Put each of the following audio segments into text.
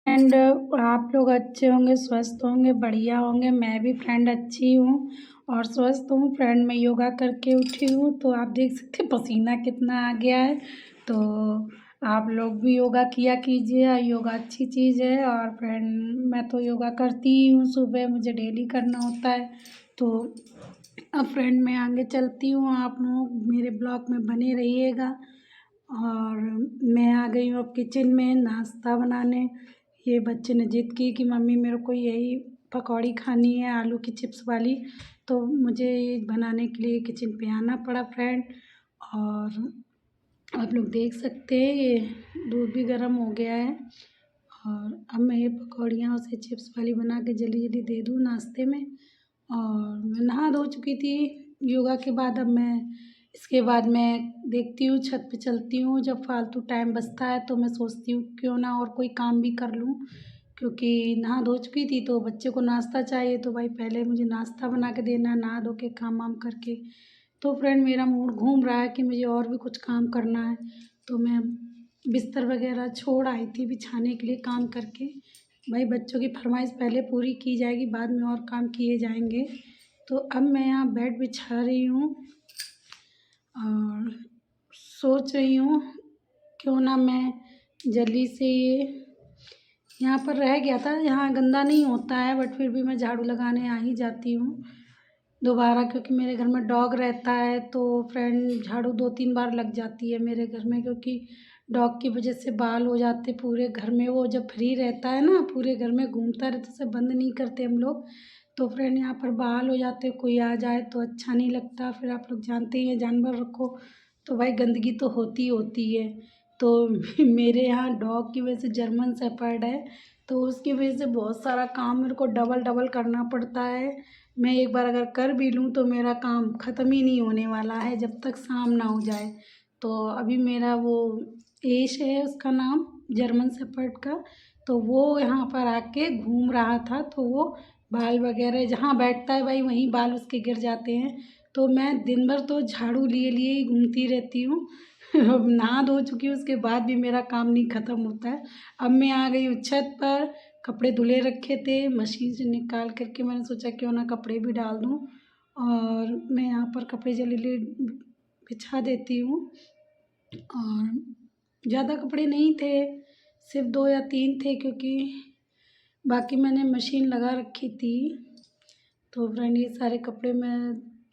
Friend, आप लोग अच्छे होंगे, स्वस्थ होंगे, बढ़िया होंगे। मैं भी फ्रेंड अच्छी हूँ और स्वस्थ हूँ। फ्रेंड मैं योगा करके उठी हूँ, तो आप देख सकते हैं पसीना कितना आ गया है। तो आप लोग भी योगा किया कीजिए, योगा अच्छी चीज़ है। और फ्रेंड मैं तो योगा करती ही हूँ, सुबह मुझे डेली करना होता है। तो अब फ्रेंड मैं आगे चलती हूँ, आप लोग मेरे ब्लॉग में बने रहिएगा। और मैं आ गई हूँ अब किचन में नाश्ता बनाने। ये बच्चे ने ज़िद की कि मम्मी मेरे को यही पकौड़ी खानी है, आलू की चिप्स वाली। तो मुझे ये बनाने के लिए किचन पे आना पड़ा फ्रेंड। और आप लोग देख सकते हैं ये दूध भी गर्म हो गया है। और अब मैं ये पकौड़ियाँ उसे चिप्स वाली बना के जल्दी जल्दी दे दूँ नाश्ते में। और मैं नहा धो चुकी थी योगा के बाद। अब मैं इसके बाद मैं देखती हूँ, छत पे चलती हूँ। जब फालतू टाइम बचता है तो मैं सोचती हूँ क्यों ना और कोई काम भी कर लूँ, क्योंकि नहा धो चुकी थी तो बच्चे को नाश्ता चाहिए। तो भाई पहले मुझे नाश्ता बना के देना है, नहा धो के काम वाम करके। तो फ्रेंड मेरा मूड घूम रहा है कि मुझे और भी कुछ काम करना है। तो मैं बिस्तर वगैरह छोड़ आई थी बिछाने के लिए काम करके। भाई बच्चों की फरमाइश पहले पूरी की जाएगी, बाद में और काम किए जाएंगे। तो अब मैं यहाँ बेड बिछा रही हूँ और सोच रही हूँ क्यों ना मैं जल्दी से ये यहाँ पर रह गया था, यहाँ गंदा नहीं होता है बट फिर भी मैं झाड़ू लगाने आ ही जाती हूँ दोबारा, क्योंकि मेरे घर में डॉग रहता है। तो फ्रेंड झाड़ू 2-3 बार लग जाती है मेरे घर में, क्योंकि डॉग की वजह से बाल हो जाते पूरे घर में। वो जब फ्री रहता है ना, पूरे घर में घूमता रहता, उसे बंद नहीं करते हम लोग। तो फ्रेंड यहाँ पर बाल हो जाते, कोई आ जाए तो अच्छा नहीं लगता। फिर आप लोग जानते ही हैं जानवर रखो तो भाई गंदगी तो होती होती है। तो मेरे यहाँ डॉग की वजह से जर्मन शेफर्ड है, तो उसकी वजह से बहुत सारा काम मेरे को डबल डबल करना पड़ता है। मैं एक बार अगर कर भी लूँ तो मेरा काम ख़त्म ही नहीं होने वाला है जब तक शाम ना हो जाए। तो अभी मेरा वो एश है उसका नाम, जर्मन शेफर्ड का। तो वो यहाँ पर आके घूम रहा था, तो वो बाल वगैरह जहाँ बैठता है भाई वहीं बाल उसके गिर जाते हैं। तो मैं दिन भर तो झाड़ू लिए लिए ही घूमती रहती हूँ। अब नहा धो चुकी हूँ उसके बाद भी मेरा काम नहीं ख़त्म होता है। अब मैं आ गई हूँ छत पर, कपड़े धुले रखे थे मशीन से निकाल करके, मैंने सोचा क्यों ना कपड़े भी डाल दूँ। और मैं यहाँ पर कपड़े जल्दी बिछा देती हूँ। और ज़्यादा कपड़े नहीं थे, सिर्फ 2 या 3 थे, क्योंकि बाकी मैंने मशीन लगा रखी थी। तो फ्रेंड ये सारे कपड़े मैं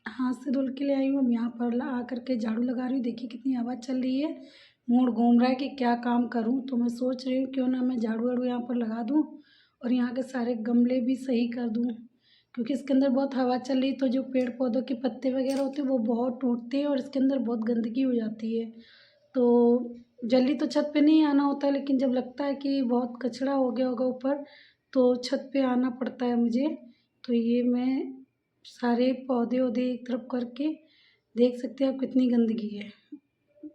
हाथ से धुल के ले आई हूँ। अब यहाँ पर आ करके झाड़ू लगा रही हूँ, देखिए कितनी हवा चल रही है। मूड घूम रहा है कि क्या काम करूँ, तो मैं सोच रही हूँ क्यों ना मैं झाड़ू वाड़ू यहाँ पर लगा दूँ और यहाँ के सारे गमले भी सही कर दूँ, क्योंकि इसके अंदर बहुत हवा चल रही है। तो जो पेड़ पौधों के पत्ते वगैरह होते हैं वो बहुत टूटते हैं और इसके अंदर बहुत गंदगी हो जाती है। तो जल्दी तो छत पे नहीं आना होता, लेकिन जब लगता है कि बहुत कचरा हो गया होगा ऊपर तो छत पे आना पड़ता है मुझे। तो ये मैं सारे पौधे वौधे एक तरफ करके, देख सकते हो आप कितनी गंदगी है।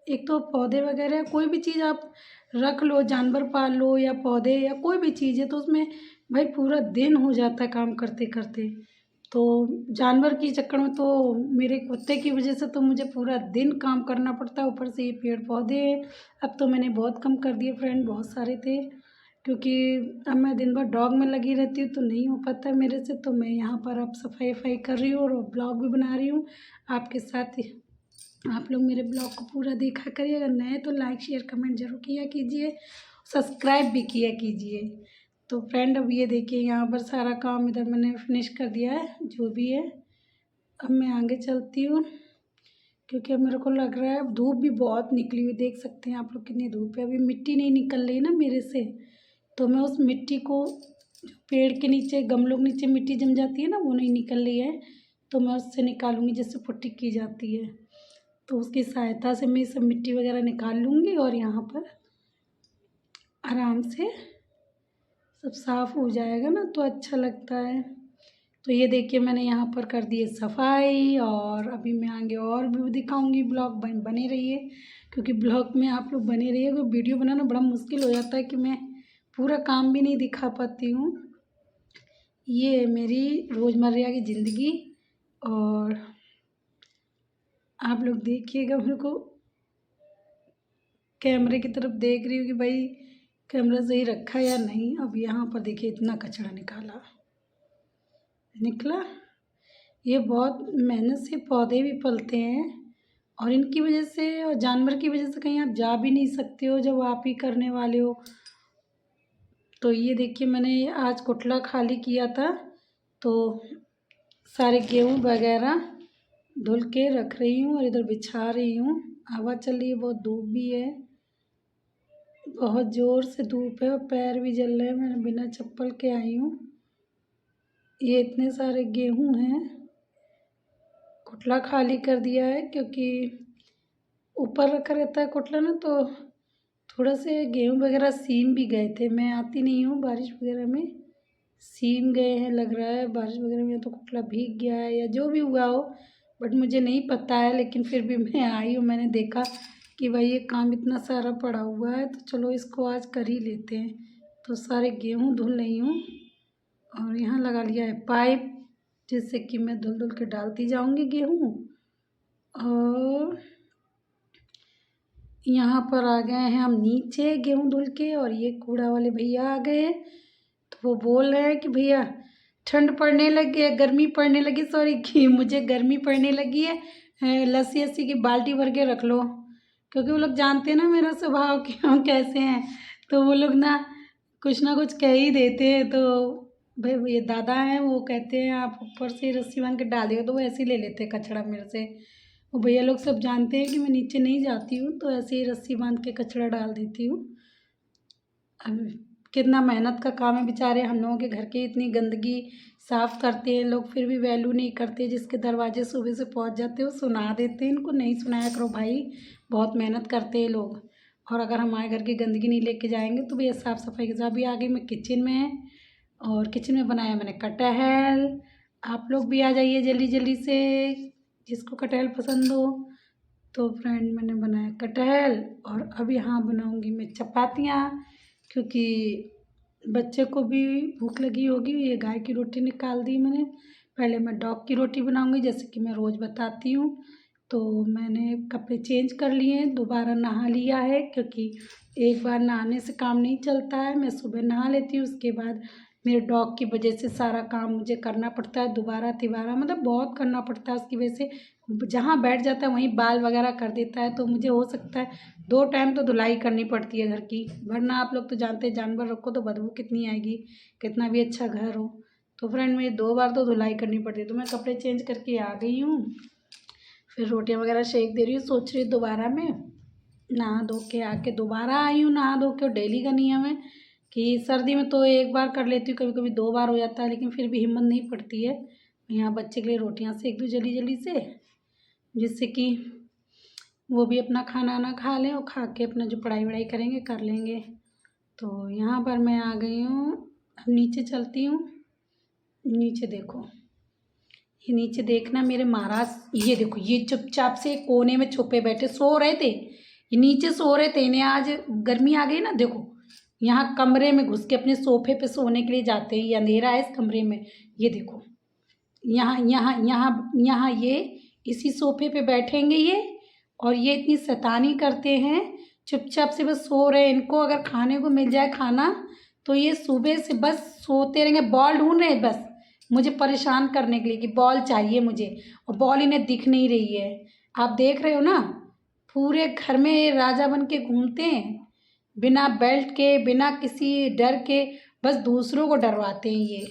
एक तो पौधे वगैरह कोई भी चीज़ आप रख लो, जानवर पाल लो या पौधे या कोई भी चीज़ है, तो उसमें भाई पूरा दिन हो जाता है काम करते करते। तो जानवर के चक्कर में तो मेरे कुत्ते की वजह से तो मुझे पूरा दिन काम करना पड़ता है, ऊपर से ये पेड़ पौधे। अब तो मैंने बहुत कम कर दिए फ्रेंड, बहुत सारे थे, क्योंकि अब मैं दिन भर डॉग में लगी रहती हूँ तो नहीं हो पाता है मेरे से। तो मैं यहाँ पर अब सफाई वफाई कर रही हूँ और ब्लॉग भी बना रही हूँ आपके साथ ही। आप लोग मेरे ब्लॉग को पूरा देखा करिए, अगर नए तो लाइक शेयर कमेंट जरूर किया कीजिए, सब्सक्राइब भी किया कीजिए। तो फ्रेंड अब ये देखिए यहाँ पर सारा काम इधर मैंने फिनिश कर दिया है जो भी है। अब मैं आगे चलती हूँ, क्योंकि अब मेरे को लग रहा है अब धूप भी बहुत निकली हुई, देख सकते हैं आप लोग कितनी धूप है। अभी मिट्टी नहीं निकल रही ना मेरे से, तो मैं उस मिट्टी को, जो पेड़ के नीचे गमलों के नीचे मिट्टी जम जाती है ना, वो नहीं निकल रही है, तो मैं उससे निकालूंगी जिससे पुट्टी की जाती है। तो उसकी सहायता से मैं सब मिट्टी वगैरह निकाल लूँगी और यहाँ पर आराम से सब साफ़ हो जाएगा ना, तो अच्छा लगता है। तो ये देखिए मैंने यहाँ पर कर दी है सफाई, और अभी मैं आगे और भी दिखाऊंगी। ब्लॉग बने रहिए, क्योंकि ब्लॉग में आप लोग बने रहिए। कोई वीडियो बनाना बड़ा मुश्किल हो जाता है कि मैं पूरा काम भी नहीं दिखा पाती हूँ। ये है मेरी रोज़मर्रा की ज़िंदगी। और आप लोग देखिएगा, मेरे को कैमरे की तरफ देख रही हूँ कि भाई कैमरा सही रखा या नहीं। अब यहाँ पर देखिए इतना कचरा निकला। ये बहुत मेहनत से पौधे भी पलते हैं और इनकी वजह से और जानवर की वजह से कहीं आप जा भी नहीं सकते हो जब आप ही करने वाले हो। तो ये देखिए मैंने आज कुटला खाली किया था तो सारे गेहूँ वगैरह धुल के रख रही हूँ और इधर बिछा रही हूँ। हवा चल रही है, बहुत धूप भी है, बहुत ज़ोर से धूप है और पैर भी जल रहे हैं। मैंने बिना चप्पल के आई हूँ। ये इतने सारे गेहूँ हैं, कुटला खाली कर दिया है क्योंकि ऊपर रखा रहता है कुटला ना, तो थोड़ा से गेहूँ वगैरह सीम भी गए थे। मैं आती नहीं हूँ बारिश वगैरह में, सीम गए हैं लग रहा है बारिश वगैरह में, तो कुटला भीग गया है या जो भी हुआ हो, बट मुझे नहीं पता है। लेकिन फिर भी मैं आई हूँ, मैंने देखा कि भाई ये काम इतना सारा पड़ा हुआ है तो चलो इसको आज कर ही लेते हैं। तो सारे गेहूँ धुल रही हूँ और यहाँ लगा लिया है पाइप, जिससे कि मैं धुल धुल के डालती जाऊँगी गेहूँ। और यहाँ पर आ गए हैं हम नीचे गेहूँ धुल के, और ये कूड़ा वाले भैया आ गए हैं। तो वो बोल रहे हैं कि भैया ठंड पड़ने लगी है, गर्मी पड़ने लगी, सॉरी कि मुझे गर्मी पड़ने लगी है, लस्सी वस्सी की बाल्टी भर के रख लो। क्योंकि वो लोग जानते हैं ना मेरा स्वभाव कि हम कैसे हैं, तो वो लोग ना कुछ कह ही देते हैं। तो भाई ये दादा हैं, वो कहते हैं आप ऊपर से रस्सी बांध के डाल देगा, तो वो ऐसे ही ले लेते हैं कचड़ा मेरे से। वो भैया लोग सब जानते हैं कि मैं नीचे नहीं जाती हूँ, तो ऐसे ही रस्सी बांध के कचड़ा डाल देती हूँ। अब कितना मेहनत का काम है, बेचारे हम लोगों के घर की इतनी गंदगी साफ़ करते हैं लोग, फिर भी वैल्यू नहीं करते। जिसके दरवाजे सुबह से पहुंच जाते हो सुना देते हैं, इनको नहीं सुनाया करो भाई, बहुत मेहनत करते हैं लोग। और अगर हमारे घर की गंदगी नहीं लेके जाएंगे तो भैया साफ़ सफाई के साथ भी आगे मैं किचन में है, और किचन में बनाया मैंने कटहल। आप लोग भी आ जाइए जल्दी जल्दी से, जिसको कटहल पसंद हो। तो फ्रेंड मैंने बनाया कटहल, और अब यहाँ बनाऊँगी मैं चपातियाँ, क्योंकि बच्चे को भी भूख लगी होगी। ये गाय की रोटी निकाल दी मैंने, पहले मैं डॉग की रोटी बनाऊँगी जैसे कि मैं रोज़ बताती हूँ। तो मैंने कपड़े चेंज कर लिए हैं, दोबारा नहा लिया है, क्योंकि एक बार नहाने से काम नहीं चलता है। मैं सुबह नहा लेती हूँ, उसके बाद मेरे डॉग की वजह से सारा काम मुझे करना पड़ता है दोबारा तिबारा, मतलब बहुत करना पड़ता है उसकी वजह से। जहाँ बैठ जाता है वहीं बाल वगैरह कर देता है, तो मुझे हो सकता है 2 टाइम तो धुलाई करनी पड़ती है घर की, वरना आप लोग तो जानते हैं जानवर रखो तो बदबू कितनी आएगी, कितना भी अच्छा घर हो। तो फ्रेंड मेरी 2 बार तो धुलाई करनी पड़ती है। तो मैं कपड़े चेंज करके आ गई हूँ, फिर रोटियां वगैरह सेक दे रही हूँ। सोच रही हूँ दोबारा मैं नहा धो के आके दोबारा आई हूँ नहा धो के, और डेली का नियम है कि सर्दी में तो 1 बार कर लेती हूँ, कभी कभी 2 बार हो जाता है, लेकिन फिर भी हिम्मत नहीं पड़ती है। यहाँ बच्चे के लिए रोटियां सेक दूँ जल्दी जल्दी से, जिससे कि वो भी अपना खाना ना खा लें और खा के अपना जो पढ़ाई वढ़ाई करेंगे कर लेंगे। तो यहाँ पर मैं आ गई हूँ, अब नीचे चलती हूँ। नीचे देखो, ये नीचे देखना मेरे महाराज, ये देखो ये चुपचाप से कोने में छुपे बैठे सो रहे थे। ये नीचे सो रहे थे, इन्हें आज गर्मी आ गई ना, देखो यहाँ कमरे में घुस के अपने सोफे पे सोने के लिए जाते हैं। ये अंधेरा है इस कमरे में, ये देखो यहाँ यहाँ यहाँ यहाँ ये इसी सोफे पे बैठेंगे ये, और ये इतनी शैतानी करते हैं। चुपचाप से बस सो रहे हैं। इनको अगर खाने को मिल जाए खाना तो ये सुबह से बस सोते रहेंगे। बॉल ढूंढ रहे हैं बस मुझे परेशान करने के लिए कि बॉल चाहिए मुझे, और बॉल इन्हें दिख नहीं रही है। आप देख रहे हो ना, पूरे घर में ये राजा बन के घूमते हैं, बिना बेल्ट के, बिना किसी डर के, बस दूसरों को डरवाते हैं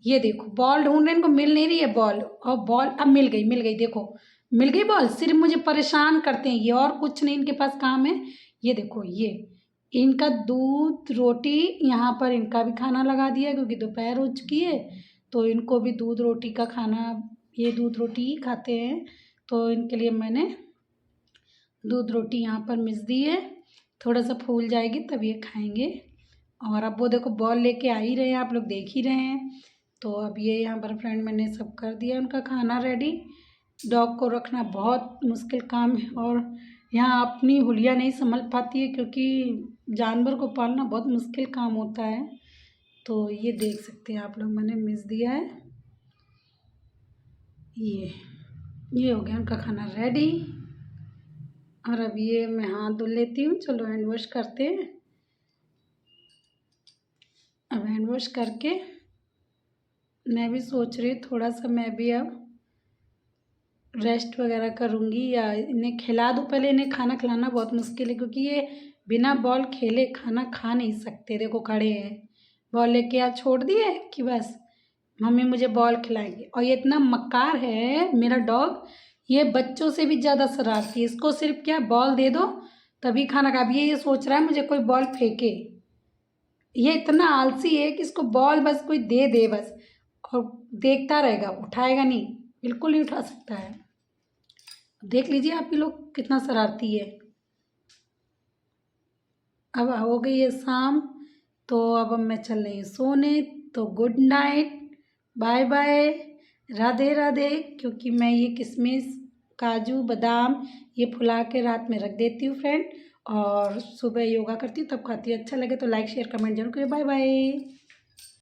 ये देखो बॉल ढूंढ रहे हैं, इनको मिल नहीं रही है बॉल, और बॉल अब मिल गई, देखो मिल गई बॉल। सिर्फ मुझे परेशान करते हैं ये, और कुछ नहीं इनके पास काम है। ये देखो ये इनका दूध रोटी, यहाँ पर इनका भी खाना लगा दिया क्योंकि दोपहर हो चुकी है, तो इनको भी दूध रोटी का खाना, ये दूध रोटी ही खाते हैं, तो इनके लिए मैंने दूध रोटी यहाँ पर मिस दी है। थोड़ा सा फूल जाएगी तब ये खाएंगे। और अब वो देखो बॉल लेके आ ही रहे हैं, आप लोग देख ही रहे हैं। तो अब ये यहाँ पर फ्रेंड मैंने सब कर दिया उनका खाना रेडी। डॉग को रखना बहुत मुश्किल काम है, और यहाँ अपनी हुलिया नहीं संभल पाती है, क्योंकि जानवर को पालना बहुत मुश्किल काम होता है। तो ये देख सकते हैं आप लोग, मैंने मिस दिया है। ये हो गया उनका खाना रेडी। और अब ये मैं हाथ धुल लेती हूँ, चलो हैंड वॉश करते हैं। वॉश करके मैं भी सोच रही हूँ थोड़ा सा मैं भी अब रेस्ट वगैरह करूँगी या इन्हें खिला दूँ। पहले इन्हें खाना खिलाना बहुत मुश्किल है क्योंकि ये बिना बॉल खेले खाना खा नहीं सकते। देखो खड़े हैं, बॉल लेके आप छोड़ दिए कि बस मम्मी मुझे बॉल खिलाएंगे। और ये इतना मक्कार है मेरा डॉग, ये बच्चों से भी ज़्यादा शरारती है। इसको सिर्फ क्या बॉल दे दो तभी खाना खा। ये सोच रहा है मुझे कोई बॉल फेंके। ये इतना आलसी है कि इसको बॉल बस कोई दे दे बस, और देखता रहेगा, उठाएगा नहीं, बिल्कुल नहीं उठा सकता है। देख लीजिए आप ही लोग कितना शरारती है। अब हो गई है शाम, तो अब मैं चल रही हूँ सोने। तो good night, bye bye, Radhe Radhe. क्योंकि मैं ये किशमिश काजू बादाम ये फुला के रात में रख देती हूँ फ्रेंड, और सुबह योगा करती हूँ तब खाती हूँ। अच्छा लगे तो लाइक शेयर कमेंट जरूर करिए। Bye bye.